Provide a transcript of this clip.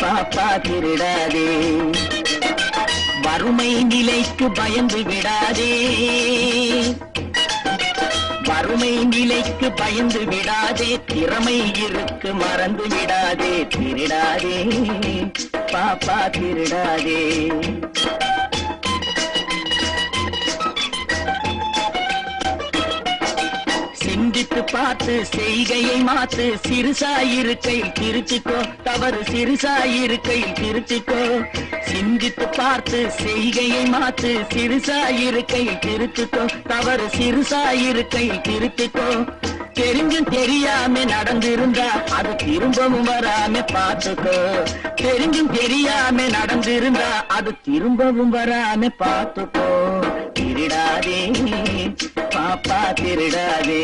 பாப்பா திருடாதே. வறுமை நிலைக்கு பயந்து விடாதே, வறுமை நிலைக்கு பயந்து விடாதே, திறமை இருக்கு மறந்து விடாதே, திருடாதே பாப்பா திருடாதே. சிந்தித்து பார்த்து செய்கையை மாத்து, சிறுசாயிருக்கையில் திருத்திக்கோ, தவறு சிறுசாயிருக்கையில் திருத்திக்கோ. சிந்தித்து பார்த்து செய்கையை மாத்து, சிறுசாயிருக்கையில் திருத்திக்கோ, தவறு சிறுசாயிருக்கையில் திருத்திக்கோ. தெரிஞ்சும் தெரியாம நடந்திருந்தா அது திரும்பவும் வராம பார்த்துக்கோ. தெரிஞ்சும் தெரியாம நடந்திருந்தா அது திரும்பவும் வராம பார்த்துக்கோ. திருடாதே பாப்பா திருடாதே.